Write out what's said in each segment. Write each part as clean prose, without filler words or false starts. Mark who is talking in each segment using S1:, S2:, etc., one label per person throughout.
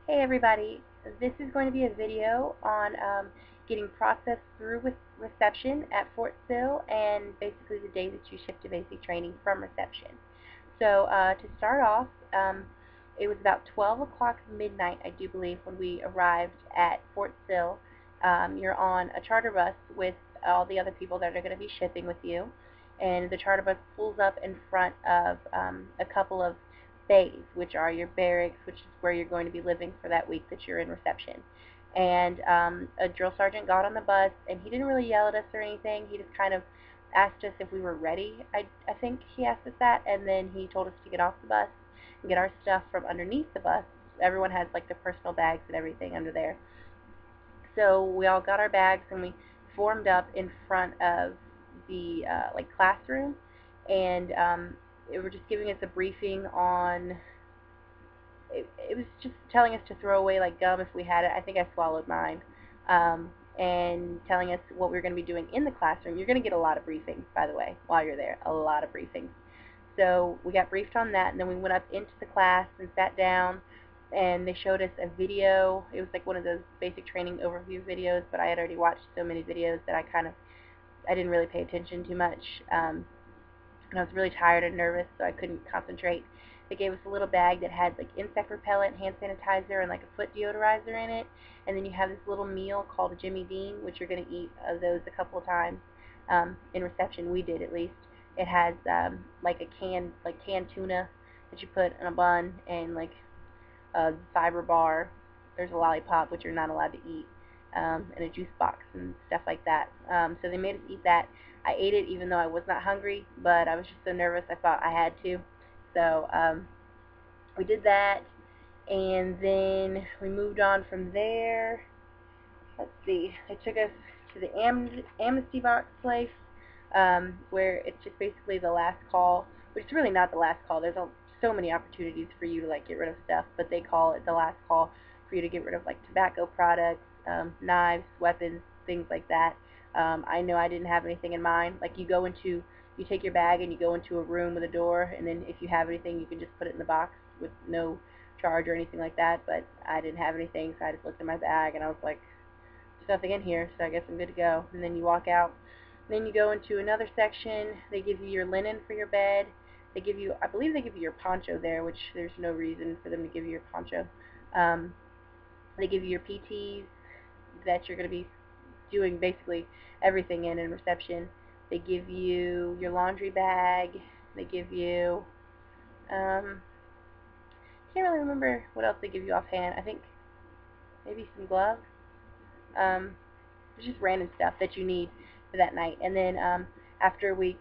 S1: Hey everybody, this is going to be a video on getting processed through with reception at Fort Sill and basically the day that you shift to basic training from reception. So to start off, it was about 12 o'clock midnight, I do believe, when we arrived at Fort Sill. You're on a charter bus with all the other people that are going to be shipping with you, and the charter bus pulls up in front of a couple of bays, which are your barracks, which is where you're going to be living for that week that you're in reception. And a drill sergeant got on the bus, and he didn't really yell at us or anything. He just kind of asked us if we were ready. I think he asked us that, and then he told us to get off the bus and get our stuff from underneath the bus. Everyone has like their personal bags and everything under there. So we all got our bags and we formed up in front of the like classroom, and it were just giving us a briefing on. It was just telling us to throw away like gum if we had it. I think I swallowed mine. And telling us what we were going to be doing in the classroom. You're going to get a lot of briefings, by the way, while you're there. A lot of briefings. So we got briefed on that, and then we went up into the class and sat down, and they showed us a video. It was like one of those basic training overview videos, but I had already watched so many videos that I didn't really pay attention too much. And I was really tired and nervous, so I couldn't concentrate. They gave us a little bag that had like insect repellent, hand sanitizer, and like a foot deodorizer in it. And then you have this little meal called a Jimmy Dean, which you're going to eat those a couple of times in reception. We did, at least. It has like canned tuna that you put in a bun, and like a fiber bar. There's a lollipop, which you're not allowed to eat, and a juice box and stuff like that. So they made us eat that. I ate it even though I was not hungry, but I was just so nervous I thought I had to. So we did that, and then we moved on from there. Let's see. They took us to the amnesty box place, where it's just basically the last call, which is really not the last call. There's so many opportunities for you to like get rid of stuff, but they call it the last call for you to get rid of like tobacco products, knives, weapons, things like that. I know I didn't have anything in mind. Like you take your bag and you go into a room with a door, and then if you have anything, you can just put it in the box with no charge or anything like that. But I didn't have anything, so I just looked in my bag and I was like, there's nothing in here, so I guess I'm good to go. And then you walk out. And then you go into another section. They give you your linen for your bed. They give you, I believe they give you your poncho there, which there's no reason for them to give you your poncho. They give you your PTs that you're going to be doing basically everything in reception. They give you your laundry bag. They give you, can't really remember what else they give you offhand. I think maybe some gloves. It's just random stuff that you need for that night. And then after we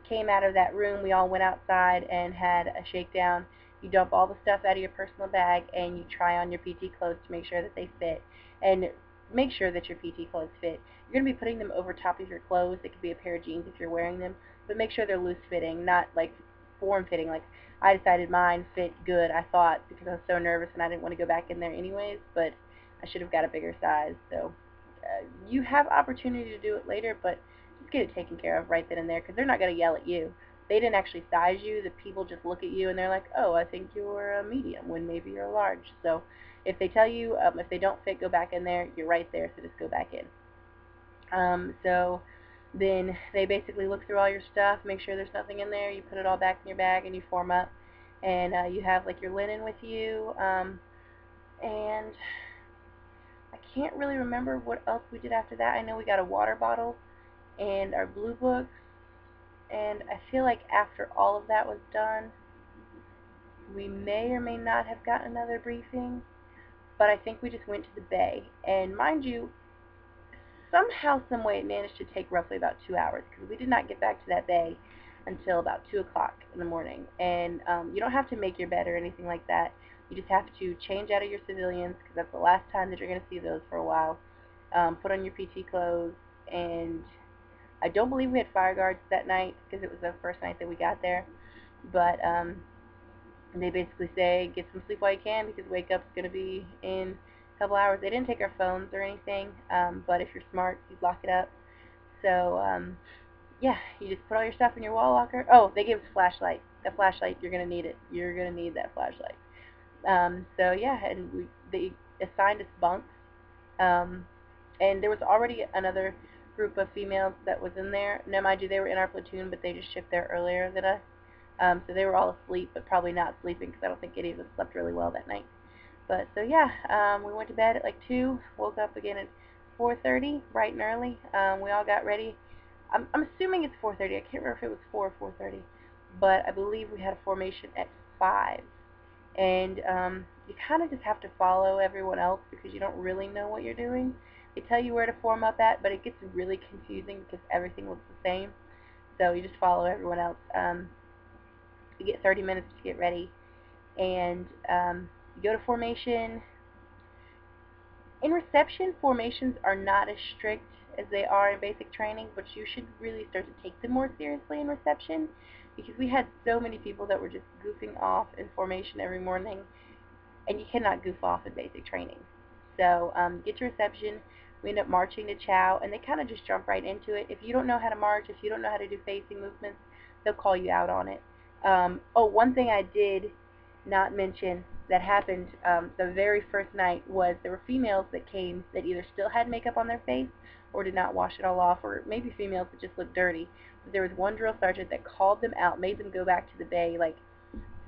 S1: came out of that room, we all went outside and had a shakedown. You dump all the stuff out of your personal bag and you try on your PT clothes to make sure that they fit. And make sure that your PT clothes fit. You're going to be putting them over top of your clothes. It could be a pair of jeans if you're wearing them, but make sure they're loose fitting, not like form fitting. Like I decided mine fit good, I thought, because I was so nervous and I didn't want to go back in there anyways, but I should have got a bigger size. So you have opportunity to do it later, but just get it taken care of right then and there, because they're not going to yell at you. They didn't actually size you. The people just look at you and they're like, oh, I think you're a medium when maybe you're a large. So if they tell you, if they don't fit, go back in there, you're right there, so just go back in. So then they basically look through all your stuff, make sure there's nothing in there, you put it all back in your bag and you form up. And you have like your linen with you, and I can't really remember what else we did after that. I know we got a water bottle and our blue books, and I feel like after all of that was done, we may or may not have gotten another briefing, but I think we just went to the bay. And mind you, somehow, some way, it managed to take roughly about 2 hours, because we did not get back to that bay until about 2 o'clock in the morning. And you don't have to make your bed or anything like that. You just have to change out of your civilians, because that's the last time that you're going to see those for a while. Put on your PT clothes, and I don't believe we had fire guards that night, because it was the first night that we got there. But they basically say, get some sleep while you can, because wake up's going to be in a couple hours. They didn't take our phones or anything, but if you're smart, you lock it up. So yeah, you just put all your stuff in your wall locker. Oh, they gave us a flashlight. The flashlight, you're going to need it. You're going to need that flashlight. So yeah, and they assigned us bunks. Um, and there was already another group of females that was in there. Now, mind you, they were in our platoon, but they just shipped there earlier than us. So they were all asleep, but probably not sleeping because I don't think any of us slept really well that night. But so yeah, we went to bed at like 2, woke up again at 4:30, bright and early. We all got ready. I'm assuming it's 4:30. I can't remember if it was 4 or 4:30, but I believe we had a formation at 5. And you kind of just have to follow everyone else because you don't really know what you're doing. They tell you where to form up at, but it gets really confusing because everything looks the same. So you just follow everyone else. You get 30 minutes to get ready, and you go to formation. In reception, formations are not as strict as they are in basic training, but you should really start to take them more seriously in reception because we had so many people that were just goofing off in formation every morning, and you cannot goof off in basic training. So get to reception. We end up marching to chow, and they kind of just jump right into it. If you don't know how to march, if you don't know how to do facing movements, they'll call you out on it. Oh, one thing I did not mention that happened the very first night was there were females that came that either still had makeup on their face or did not wash it all off, or maybe females that just looked dirty. But there was one drill sergeant that called them out, made them go back to the bay like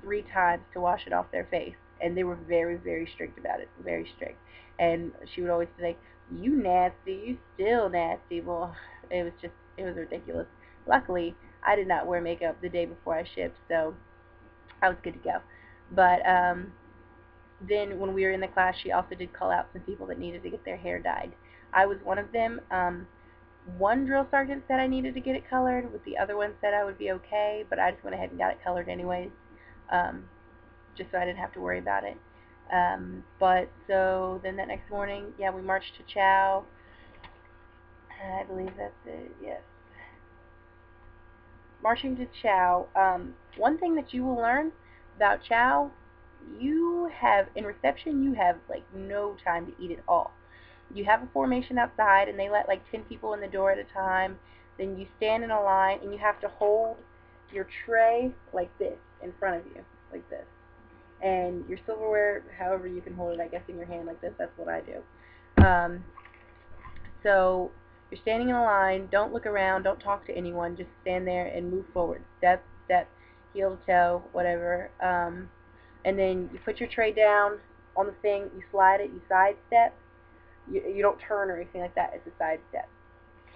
S1: 3 times to wash it off their face, and they were very, very strict about it, very strict. And she would always be like, "You nasty, you still nasty." Well, it was ridiculous. Luckily, I did not wear makeup the day before I shipped, so I was good to go. But then when we were in the class, she also did call out some people that needed to get their hair dyed. I was one of them. One drill sergeant said I needed to get it colored, with the other one said I would be okay, but I just went ahead and got it colored anyways, um, just so I didn't have to worry about it. But so then that next morning, yeah, we marched to chow. I believe that's it, yes. Marching to chow. One thing that you will learn about chow, in reception, you have like no time to eat at all. You have a formation outside, and they let like 10 people in the door at a time. Then you stand in a line, and you have to hold your tray like this in front of you, like this. And your silverware, however you can hold it, I guess in your hand like this. That's what I do. So you're standing in a line. Don't look around. Don't talk to anyone. Just stand there and move forward. Step, step, heel to toe, whatever. And then you put your tray down on the thing. You slide it. You sidestep. You don't turn or anything like that. It's a sidestep.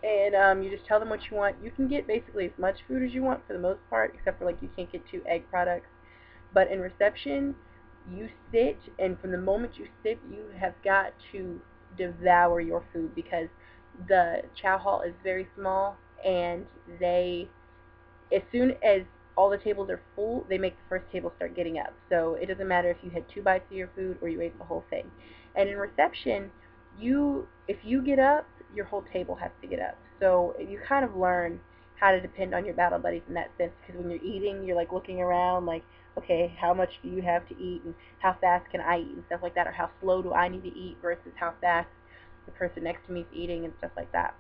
S1: And you just tell them what you want. You can get basically as much food as you want for the most part, except for like you can't get 2 egg products. But in reception, you sit, and from the moment you sit, you have got to devour your food because the chow hall is very small, and as soon as all the tables are full, they make the first table start getting up. So it doesn't matter if you had 2 bites of your food or you ate the whole thing. And in reception, if you get up, your whole table has to get up. So you kind of learn how to depend on your battle buddies in that sense, because when you're eating, you're like looking around like, okay, how much do you have to eat, and how fast can I eat, and stuff like that, or how slow do I need to eat versus how fast the person next to me is eating, and stuff like that.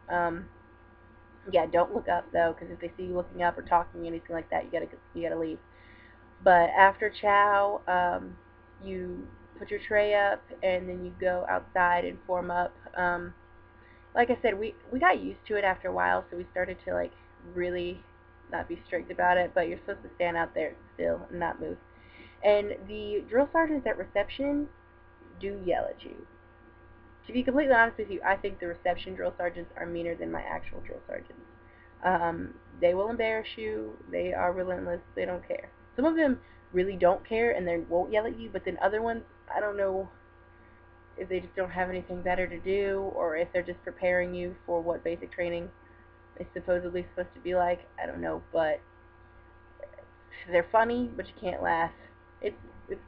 S1: Yeah, don't look up though, because if they see you looking up or talking anything like that, you gotta leave. But after chow, you put your tray up, and then you go outside and form up. Like I said, we got used to it after a while, so we started to like really not be strict about it. But you're supposed to stand out there still and not move. And the drill sergeants at reception do yell at you. To be completely honest with you, I think the reception drill sergeants are meaner than my actual drill sergeants. They will embarrass you. They are relentless. They don't care. Some of them really don't care and they won't yell at you, but then other ones, I don't know if they just don't have anything better to do or if they're just preparing you for what basic training is supposedly supposed to be like. I don't know, but they're funny, but you can't laugh. It's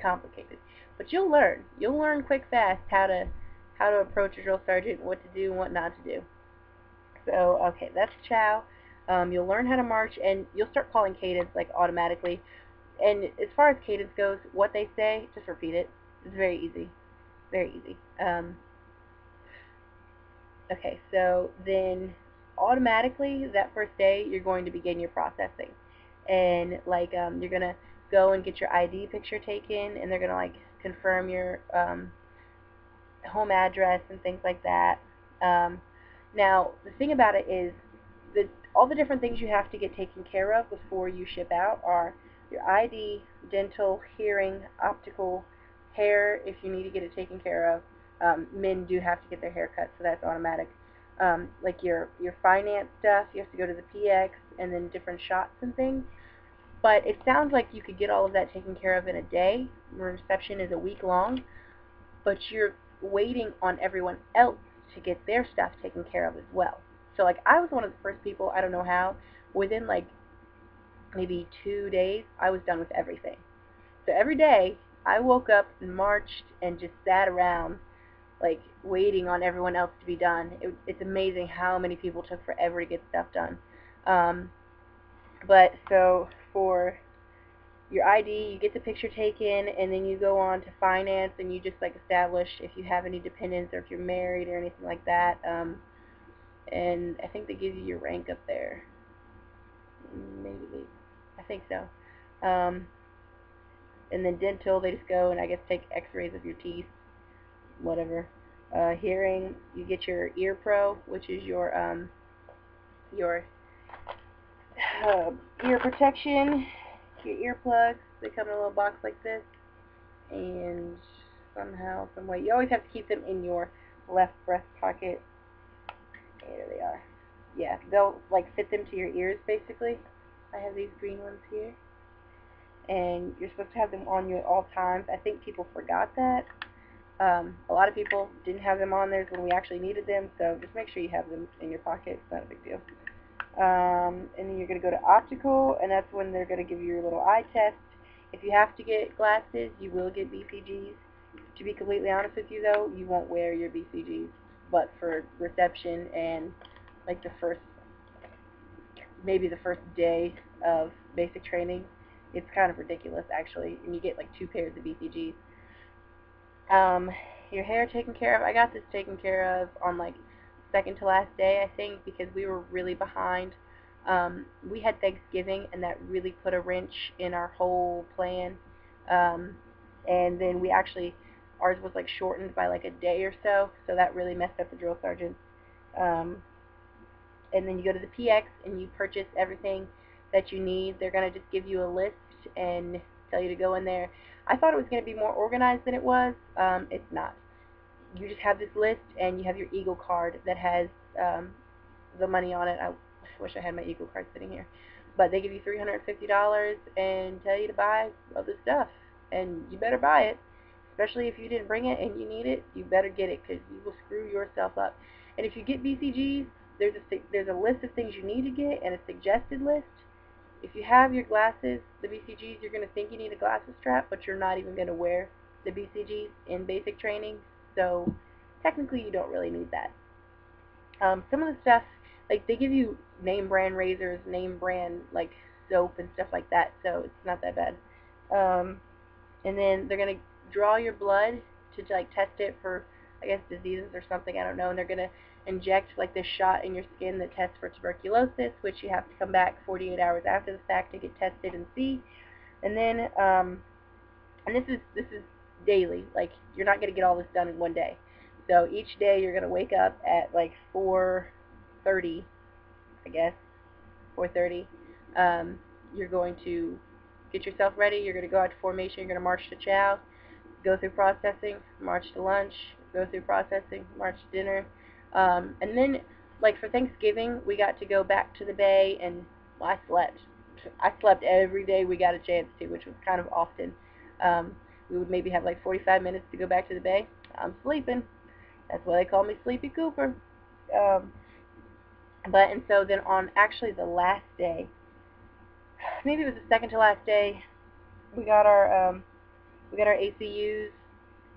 S1: complicated, but you'll learn. You'll learn quick, fast how to approach a drill sergeant, what to do and what not to do. So okay, that's chow. You'll learn how to march, and you'll start calling cadence like automatically. And as far as cadence goes, what they say, just repeat it. It's very easy, very easy. Okay, so then automatically that first day you're going to begin your processing, and like you're gonna go and get your ID picture taken, and they're gonna like confirm your home address and things like that. Now, the thing about it is that all the different things you have to get taken care of before you ship out are your ID, dental, hearing, optical, hair if you need to get it taken care of. Men do have to get their hair cut, so that's automatic. Like your finance stuff, you have to go to the PX, and then different shots and things. But it sounds like you could get all of that taken care of in a day. Reception is a week long, but you're waiting on everyone else to get their stuff taken care of as well. So like I was one of the first people, I don't know how, within like maybe 2 days, I was done with everything. So every day, I woke up and marched and just sat around like waiting on everyone else to be done. It's amazing how many people took forever to get stuff done. But so for your ID, you get the picture taken, and then you go on to finance, and you just like establish if you have any dependents or if you're married or anything like that. And I think they give you your rank up there. Maybe I think so. And then dental, they just go and I guess take X-rays of your teeth, whatever. Hearing, you get your ear pro, which is your ear protection, your earplugs. They come in a little box like this, and somehow, some way, you always have to keep them in your left breast pocket. There they are. Yeah, they'll like fit them to your ears basically. I have these green ones here, and you're supposed to have them on you at all times. I think people forgot that. A lot of people didn't have them on theirs when we actually needed them, so just make sure you have them in your pocket. It's not a big deal. And then you're going to go to optical, and that's when they're going to give you your little eye test. If you have to get glasses, you will get BCGs. To be completely honest with you, though, you won't wear your BCGs, but for reception and like maybe the first day of basic training, it's kind of ridiculous, actually, and you get like 2 pairs of BCGs. Your hair taken care of. I got this taken care of on like second to last day, I think, because we were really behind. We had Thanksgiving, and that really put a wrench in our whole plan. And then ours was like shortened by like a day or so that really messed up the drill sergeants. And then you go to the PX and you purchase everything that you need. They're going to just give you a list and tell you to go in there. I thought it was going to be more organized than it was. It's not. You just have this list, and you have your Eagle card that has the money on it. I wish I had my Eagle card sitting here. But they give you $350 and tell you to buy other stuff. And you better buy it. Especially if you didn't bring it and you need it, you better get it, because you will screw yourself up. And if you get BCGs, there's a list of things you need to get and a suggested list. If you have your glasses, the BCGs, you're going to think you need a glasses strap, but you're not even going to wear the BCGs in basic training, so technically you don't really need that. Some of the stuff, like they give you name brand razors, name brand like soap and stuff like that, so it's not that bad. And then they're going to draw your blood to like test it for, I guess, diseases or something, I don't know, and they're going to inject like this shot in your skin that tests for tuberculosis, which you have to come back 48 hours after the fact to get tested and see. And then and this is daily. Like, you're not going to get all this done in one day. So each day you're going to wake up at like 4:30, I guess, 4:30. You're going to get yourself ready. You're going to go out to formation. You're going to march to chow, go through processing, march to lunch, go through processing, march to dinner. And then, like, for Thanksgiving, we got to go back to the bay, and well, I slept. I slept every day we got a chance to, which was kind of often. We would maybe have like 45 minutes to go back to the bay. I'm sleeping. That's why they call me Sleepy Cooper. And so then on actually the last day, maybe it was the second to last day, we got our ACUs.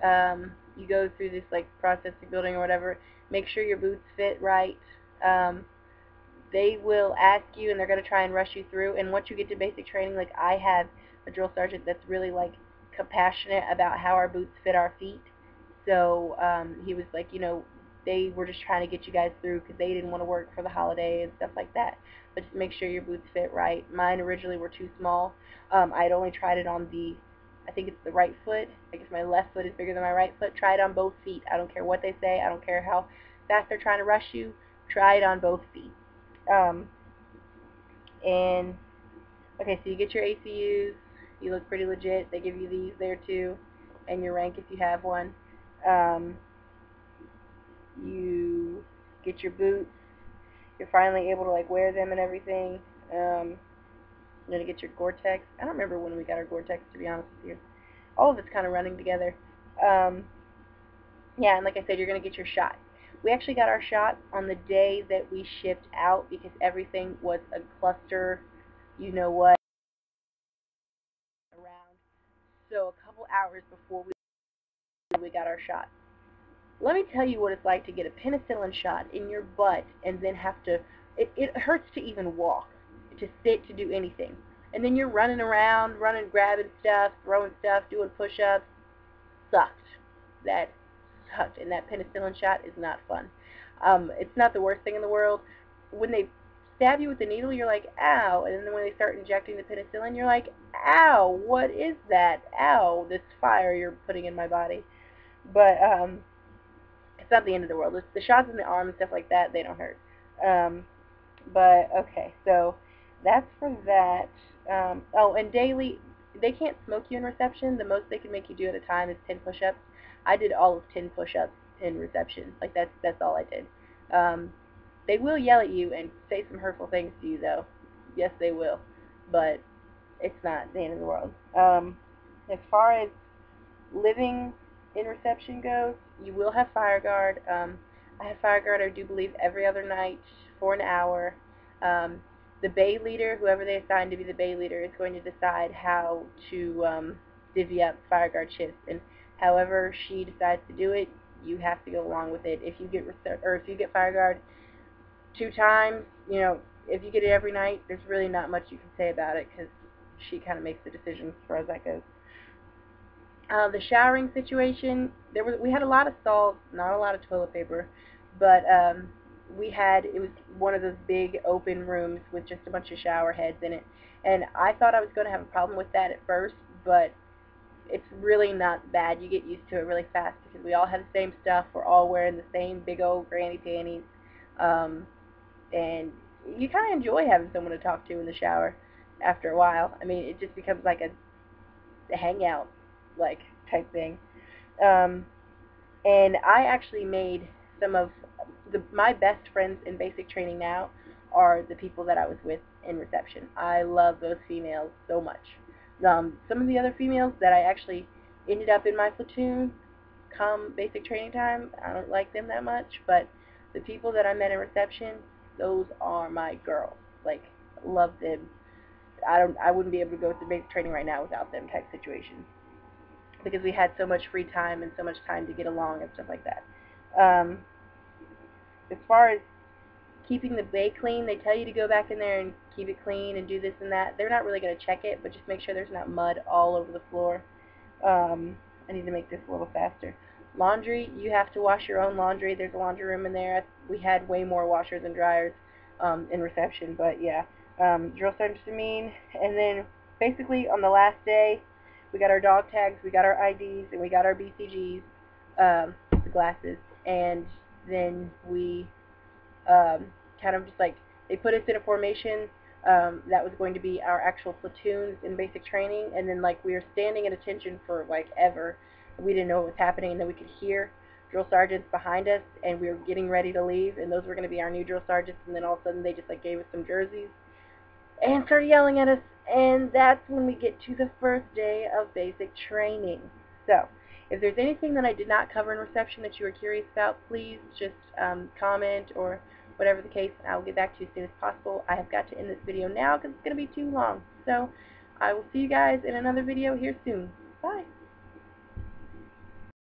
S1: You go through this like processing building or whatever. Make sure your boots fit right. They will ask you, and they're going to try and rush you through. And once you get to basic training, like I have a drill sergeant that's really like compassionate about how our boots fit our feet. So he was like, you know, they were just trying to get you guys through because they didn't want to work for the holiday and stuff like that. But just make sure your boots fit right. Mine originally were too small. I'd only tried it on the I think it's the right foot. I guess my left foot is bigger than my right foot. Try it on both feet. I don't care what they say. I don't care how fast they're trying to rush you. Try it on both feet. And okay, so you get your ACUs. You look pretty legit. They give you these there too, and your rank if you have one. You get your boots. You're finally able to like wear them and everything. You're gonna get your Gore-Tex. I don't remember when we got our Gore-Tex, to be honest with you. All of it's kind of running together. Yeah, and like I said, you're gonna get your shot. We actually got our shot on the day that we shipped out because everything was a cluster, you know what, around. So a couple hours before we got our shot. Let me tell you what it's like to get a penicillin shot in your butt and then have to, it hurts to even walk, to sit, to do anything. And then you're running around, grabbing stuff, throwing stuff, doing push-ups. Sucked. That sucked. And that penicillin shot is not fun. It's not the worst thing in the world. When they stab you with the needle, you're like, ow. And then when they start injecting the penicillin, you're like, ow, what is that? Ow, this fire you're putting in my body. But, it's not the end of the world. It's the shots in the arm and stuff like that, they don't hurt. But, okay, so that's for that. Oh, and daily, they can't smoke you in reception. The most they can make you do at a time is 10 push-ups. I did all of 10 push-ups in reception. Like, that's all I did. They will yell at you and say some hurtful things to you, though. Yes, they will. But it's not the end of the world. As far as living in reception goes, you will have fire guard. I have fire guard, I do believe, every other night for an hour. The bay leader, whoever they assign to be the bay leader, is going to decide how to divvy up fire guard shifts, and however she decides to do it, you have to go along with it. If you get fire guard 2 times, you know, if you get it every night, there's really not much you can say about it because she kind of makes the decisions as far as that goes. The showering situation, we had a lot of stalls, not a lot of toilet paper, but it was one of those big open rooms with just a bunch of shower heads in it, and I thought I was going to have a problem with that at first, but it's really not bad. You get used to it really fast because we all have the same stuff. We're all wearing the same big old granny panties, and you kind of enjoy having someone to talk to in the shower after a while. I mean, it just becomes like a hangout like type thing. And I actually made some of my best friends in basic training now are the people that I was with in reception. I love those females so much. Some of the other females that I actually ended up in my platoon come basic training time, I don't like them that much, but the people that I met in reception, those are my girls. Like, love them. I wouldn't be able to go to basic training right now without them type situation, because we had so much free time and so much time to get along and stuff like that. As far as keeping the bay clean, they tell you to go back in there and keep it clean and do this and that. They're not really going to check it, but just make sure there's not mud all over the floor. I need to make this a little faster. Laundry, you have to wash your own laundry. There's a laundry room in there. We had way more washers and dryers in reception, but yeah. Drill Sergeant Sameen, and then basically on the last day, we got our dog tags, we got our IDs, and we got our BCGs, the glasses, and then we kind of just like, they put us in a formation that was going to be our actual platoons in basic training, and then like we were standing at attention for like ever. We didn't know what was happening, and then we could hear drill sergeants behind us, and we were getting ready to leave, and those were going to be our new drill sergeants, and then all of a sudden they just like gave us some jerseys and started yelling at us, and that's when we get to the first day of basic training. So, if there's anything that I did not cover in reception that you were curious about, please just comment or whatever the case, and I will get back to you as soon as possible. I have got to end this video now because it's going to be too long. So, I will see you guys in another video here soon. Bye.